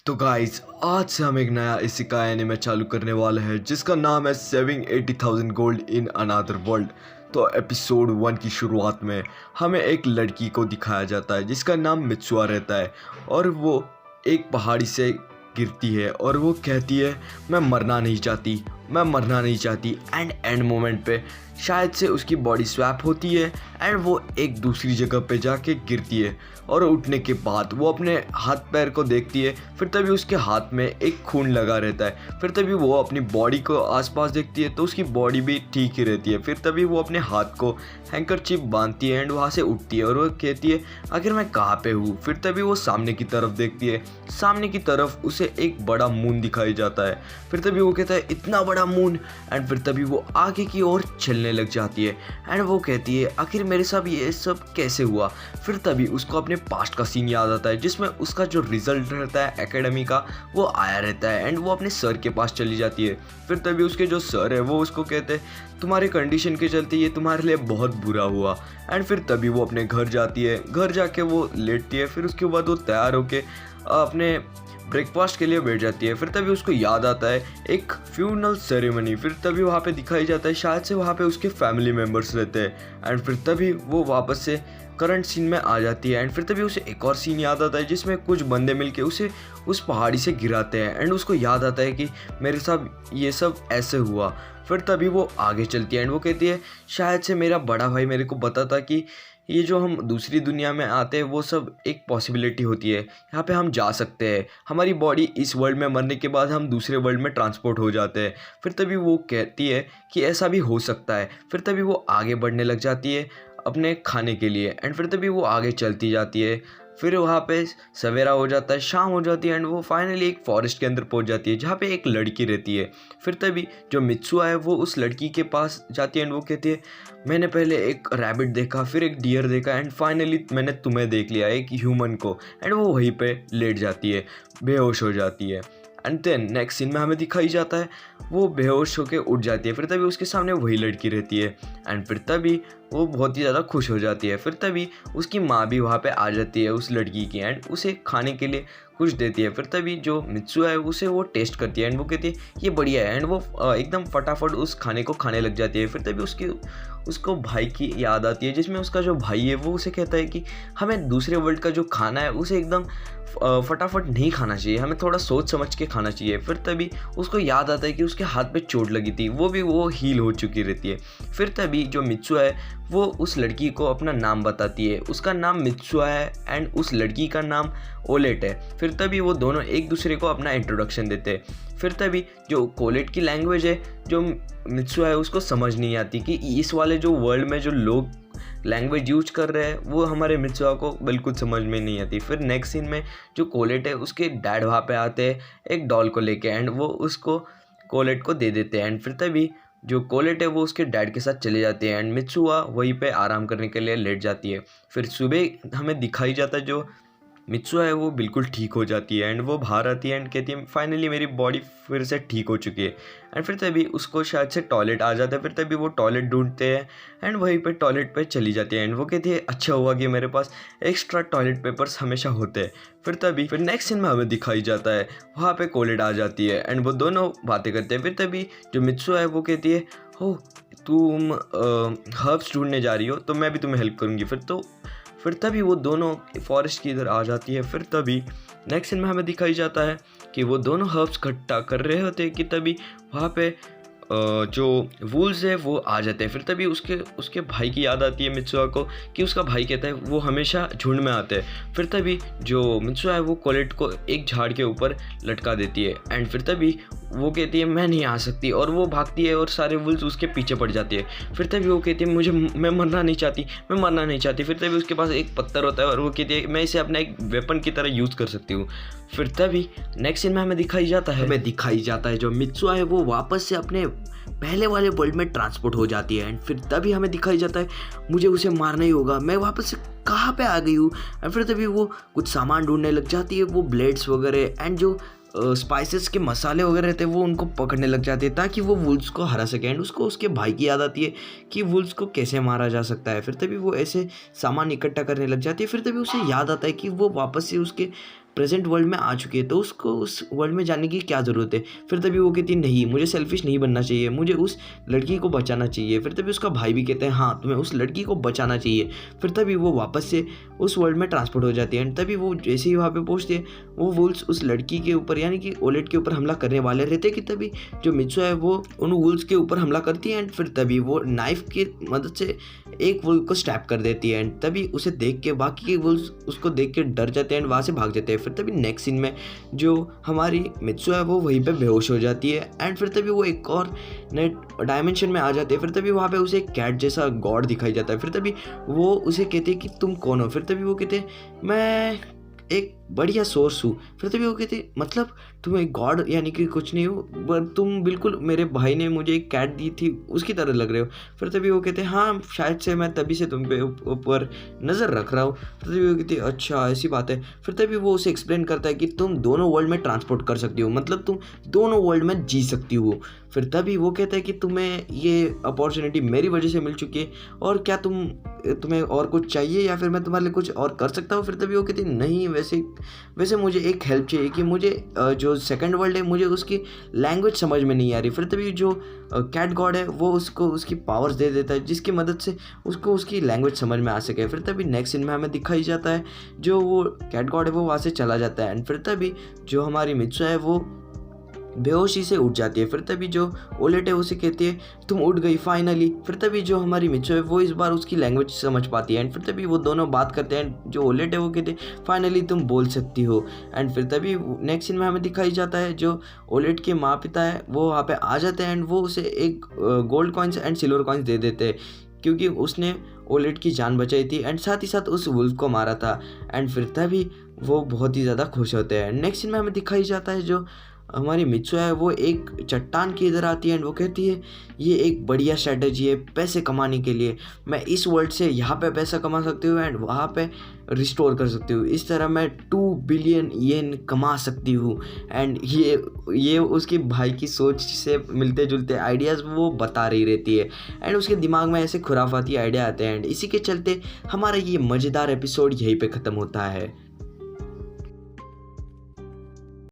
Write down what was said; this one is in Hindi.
तो गाइस आज से हम एक नया इसेकाई एनिमे चालू करने वाले हैं जिसका नाम है saving 80,000 gold in another world. तो एपिसोड 1 की शुरुआत में हमें एक लड़की को दिखाया जाता है जिसका नाम मित्सुआ रहता है और वो एक पहाड़ी से गिरती है और वो कहती है मैं मरना नहीं चाहती, मैं मरना नहीं चाहती। एंड मोमेंट पे शायद से उसकी बॉडी स्वैप होती है एंड वो एक दूसरी जगह पे जाके गिरती है और उठने के बाद वो अपने हाथ पैर को देखती है। फिर तभी उसके हाथ में एक खून लगा रहता है। फिर तभी वो अपनी बॉडी को आसपास देखती है तो उसकी बॉडी भी ठीक ही रहती है। फिर तभी वो अपने हाथ को हैंकरचीफ बांधती है एंड वहाँ से उठती है और वो कहती है आखिर मैं कहाँ पे हूँ। फिर तभी वो सामने की तरफ देखती है, सामने की तरफ उसे एक बड़ा मून दिखाई जाता है। फिर तभी वो कहता है इतना बड़ा मून। एंड फिर तभी वो आगे की ओर चलने लग जाती है एंड वो कहती है आखिर मेरे साथ ये सब कैसे हुआ। फिर तभी उसको अपने पास्ट का सीन याद आता है जिसमें उसका जो रिजल्ट रहता है एकेडमी का वो आया रहता है एंड वो अपने सर के पास चली जाती है। फिर तभी उसके जो सर है वो उसको कहते हैं तुम्हारे कंडीशन के चलते ये तुम्हारे लिए बहुत बुरा हुआ। एंड फिर तभी वो अपने घर जाती है, घर जाके वो लेटती है। फिर उसके बाद वो तैयार होके अपने ब्रेकफास्ट के लिए बैठ जाती है। फिर तभी उसको याद आता है एक फ्यूनरल सेरेमनी। फिर तभी वहाँ पे दिखाई जाता है शायद से वहाँ पे उसके फैमिली मेम्बर्स रहते हैं। एंड फिर तभी वो वापस से करंट सीन में आ जाती है। एंड फिर तभी उसे एक और सीन याद आता है जिसमें कुछ बंदे मिलके उसे उस पहाड़ी से गिराते हैं एंड उसको याद आता है कि मेरे साथ ये सब ऐसे हुआ। फिर तभी वो आगे चलती है एंड वो कहती है शायद से मेरा बड़ा भाई मेरे को बताता कि ये जो हम दूसरी दुनिया में आते हैं वो सब एक पॉसिबिलिटी होती है, यहाँ पे हम जा सकते हैं, हमारी बॉडी इस वर्ल्ड में मरने के बाद हम दूसरे वर्ल्ड में ट्रांसपोर्ट हो जाते हैं। फिर तभी वो कहती है कि ऐसा भी हो सकता है। फिर तभी वो आगे बढ़ने लग जाती है अपने खाने के लिए एंड फिर तभी वो आगे चलती जाती है। फिर वहाँ पे सवेरा हो जाता है, शाम हो जाती है एंड वो फाइनली एक फॉरेस्ट के अंदर पहुँच जाती है जहाँ पे एक लड़की रहती है। फिर तभी जो मित्सुआ है वो उस लड़की के पास जाती है एंड वो कहती है मैंने पहले एक रैबिट देखा, फिर एक डियर देखा एंड फाइनली मैंने तुम्हें देख लिया, एक ह्यूमन को। एंड वो वहीं पे लेट जाती है, बेहोश हो जाती है। एंड देन नेक्स्ट सीन में हमें दिखाई जाता है वो बेहोश होकर उठ जाती है। फिर तभी उसके सामने वही लड़की रहती है एंड फिर तभी वो बहुत ही ज़्यादा खुश हो जाती है। फिर तभी उसकी माँ भी वहाँ पे आ जाती है उस लड़की की एंड उसे खाने के लिए कुछ देती है। फिर तभी जो मित्सुआ है उसे वो टेस्ट करती है एंड वो कहती है ये बढ़िया है एंड वो एकदम फटाफट उस खाने को खाने लग जाती है। फिर तभी उसको भाई की याद आती है जिसमें उसका जो भाई है वो उसे कहता है कि हमें दूसरे वर्ल्ड का जो खाना है उसे एकदम फटाफट नहीं खाना चाहिए, हमें थोड़ा सोच समझ के खाना चाहिए। फिर तभी उसको याद आता है कि उसके हाथ पे चोट लगी थी, वो हील हो चुकी रहती है। फिर तभी जो मित्सुआ है वो उस लड़की को अपना नाम बताती है, उसका नाम मित्सुआ है एंड उस लड़की का नाम ओलेट है। फिर तभी वो दोनों एक दूसरे को अपना इंट्रोडक्शन देते हैं। फिर तभी जो कोलेट की लैंग्वेज है जो मित्सुआ है उसको समझ नहीं आती कि इस वाले जो वर्ल्ड में जो लोग लैंग्वेज यूज कर रहे हैं वो हमारे मित्सुआ को बिल्कुल समझ में नहीं आती। फिर नेक्स्ट सीन में जो कोलेट है उसके डैड वहाँ पे आते हैं एक डॉल को लेके एंड वो उसको कोलेट को दे देते हैं। एंड फिर तभी जो कोलेट है वो उसके डैड के साथ चले जाते हैं एंड मित्सुआ वहीं पे आराम करने के लिए लेट जाती है। फिर सुबह हमें दिखाई जाता है जो मित्सुआ है वो बिल्कुल ठीक हो जाती है एंड वो बाहर आती है एंड कहती है फाइनली मेरी बॉडी फिर से ठीक हो चुकी है। एंड फिर तभी उसको शायद से टॉयलेट आ जाता है। फिर तभी वो टॉयलेट ढूंढते हैं एंड वहीं पे टॉयलेट पे चली जाती है एंड वो कहती है अच्छा हुआ कि मेरे पास एक्स्ट्रा टॉयलेट पेपर्स हमेशा होते हैं। फिर नेक्स्ट सीन में हमें दिखाई जाता है वहाँ पे कोलेट आ जाती है एंड वो दोनों बातें करते हैं। फिर तभी जो मित्सुआ है वो कहती है हो तुम हर्ब्स ढूंढने जा रही हो तो मैं भी तुम्हें हेल्प करूँगी। फिर तभी वो दोनों फॉरेस्ट की इधर आ जाती है। फिर तभी नेक्स्ट सीन में हमें दिखाई जाता है कि वो दोनों हर्ब्स इकट्ठा कर रहे होते हैं कि तभी वहाँ पे जो वूल्स है वो आ जाते हैं। फिर तभी उसके भाई की याद आती है मित्सुआ को कि उसका भाई कहता है वो हमेशा झुंड में आते हैं। फिर तभी जो मित्सुआ है वो कोलेट को एक झाड़ के ऊपर लटका देती है एंड फिर तभी वो कहती है मैं नहीं आ सकती और वो भागती है और सारे वुल्स उसके पीछे पड़ जाती है। फिर तभी वो कहती है मैं मरना नहीं चाहती। फिर तभी उसके पास एक पत्थर होता है और वो कहती है मैं इसे अपना एक वेपन की तरह यूज़ कर सकती हूँ। फिर तभी नेक्स्ट सीन में हमें दिखाई जाता है जो मित्सुआ है वो वापस से अपने पहले वाले वर्ल्ड में ट्रांसपोर्ट हो जाती है एंड फिर तभी हमें दिखाई जाता है मुझे उसे मारना ही होगा, मैं वापस से कहाँ पे आ गई हूँ। एंड फिर तभी वो कुछ सामान ढूंढने लग जाती है, वो ब्लेड्स वगैरह एंड जो स्पाइसेस के मसाले वगैरह रहते हैं वो उनको पकड़ने लग जाते हैं ताकि वो वुल्स को हरा सके। एंड उसको उसके भाई की याद आती है कि वुल्स को कैसे मारा जा सकता है। फिर तभी वो ऐसे सामान इकट्ठा करने लग जाती है। फिर तभी उसे याद आता है कि वो वापस से उसके प्रेजेंट वर्ल्ड में आ चुकी है, तो उसको उस वर्ल्ड में जाने की क्या ज़रूरत है। फिर तभी वो कहती है नहीं, मुझे सेल्फिश नहीं बनना चाहिए, मुझे उस लड़की को बचाना चाहिए। फिर तभी उसका भाई भी कहते हैं हाँ, तुम्हें उस लड़की को बचाना चाहिए। फिर तभी वो वापस से उस वर्ल्ड में ट्रांसपोर्ट हो जाती है। एंड तभी वो जैसे ही वहाँ पे पहुँचती है, वो वुल्स उस लड़की के ऊपर यानी कि ओलेट के ऊपर हमला करने वाले रहते कि तभी जो मित्सुआ है वो उन वुल्स के ऊपर हमला करती है। एंड फिर तभी वो नाइफ की मदद से एक वुल्फ को स्टैप कर देती है। एंड तभी उसे देख के बाकी के वुल्स उसको देख के डर जाते हैं एंड वहाँ से भाग जाते हैं। फिर तभी नेक्स्ट सीन में जो हमारी मित्सुआ है वो वहीं पे बेहोश हो जाती है। एंड फिर तभी वो एक और नए डायमेंशन में आ जाती है। फिर तभी वहाँ पे उसे एक कैट जैसा गॉड दिखाई जाता है। फिर तभी वो उसे कहते हैं कि तुम कौन हो। फिर तभी वो कहते हैं मैं एक बढ़िया सोर्स हूँ। फिर तभी वो कहते मतलब तुम एक गॉड यानी कि कुछ नहीं हो, पर तुम बिल्कुल मेरे भाई ने मुझे एक कैट दी थी उसकी तरह लग रहे हो। फिर तभी वो कहते हैं हाँ शायद से मैं तभी से तुम पे ऊपर नज़र रख रहा हूँ। फिर तभी वो कहती है अच्छा ऐसी बात है। फिर तभी वो उसे एक्सप्लेन करता है कि तुम दोनों वर्ल्ड में ट्रांसपोर्ट कर सकती हो, मतलब तुम दोनों वर्ल्ड में जी सकती हो। फिर तभी वो कहता है कि तुम्हें ये अपॉर्चुनिटी मेरी वजह से मिल चुकी है और क्या तुम्हें और कुछ चाहिए या फिर मैं तुम्हारे लिए कुछ और कर सकता हूँ। फिर तभी वो कहती नहीं, वैसे मुझे एक हेल्प चाहिए कि मुझे जो सेकंड वर्ल्ड है मुझे उसकी लैंग्वेज समझ में नहीं आ रही। फिर तभी जो कैट गॉड है वो उसको उसकी पावर्स दे देता है जिसकी मदद से उसको उसकी लैंग्वेज समझ में आ सके। फिर तभी नेक्स्ट सीन में हमें दिखाई जाता है जो वो कैट गॉड है वो वहाँ से चला जाता है। एंड फिर तभी जो हमारी मित्सुआ है वो बेहोशी से उठ जाती है। फिर तभी जो ओलेट है उसे कहती है तुम उठ गई फाइनली। फिर तभी जो हमारी मित्सुआ है वो इस बार उसकी लैंग्वेज समझ पाती है। एंड फिर तभी वो दोनों बात करते हैं। जो ओलेट है वो कहते हैं फाइनली तुम बोल सकती हो। एंड फिर तभी नेक्स्ट सीन में हमें दिखाई जाता है जो ओलेट के माँ पिता है वो वहाँ पे आ जाते हैं एंड वो उसे एक gold coins and silver coins दे देते हैं क्योंकि उसने ओलेट की जान बचाई थी एंड साथ ही साथ उस वुल्फ को मारा था। एंड फिर तभी वो बहुत ही ज़्यादा खुश होते हैं। नेक्स्ट सीन में हमें दिखाई जाता है जो हमारी मित्सुआ है वो एक चट्टान की इधर आती है एंड वो कहती है ये एक बढ़िया स्ट्रेटजी है पैसे कमाने के लिए। मैं इस वर्ल्ड से यहाँ पे पैसा कमा सकती हूँ एंड वहाँ पे रिस्टोर कर सकती हूँ। इस तरह मैं 2 बिलियन येन कमा सकती हूँ। एंड ये उसके भाई की सोच से मिलते जुलते आइडियाज़ वो बता रही रहती है एंड उसके दिमाग में ऐसे खुराफाती आइडिया आते हैं। एंड इसी के चलते हमारा ये मज़ेदार एपिसोड यहीं पे ख़त्म होता है।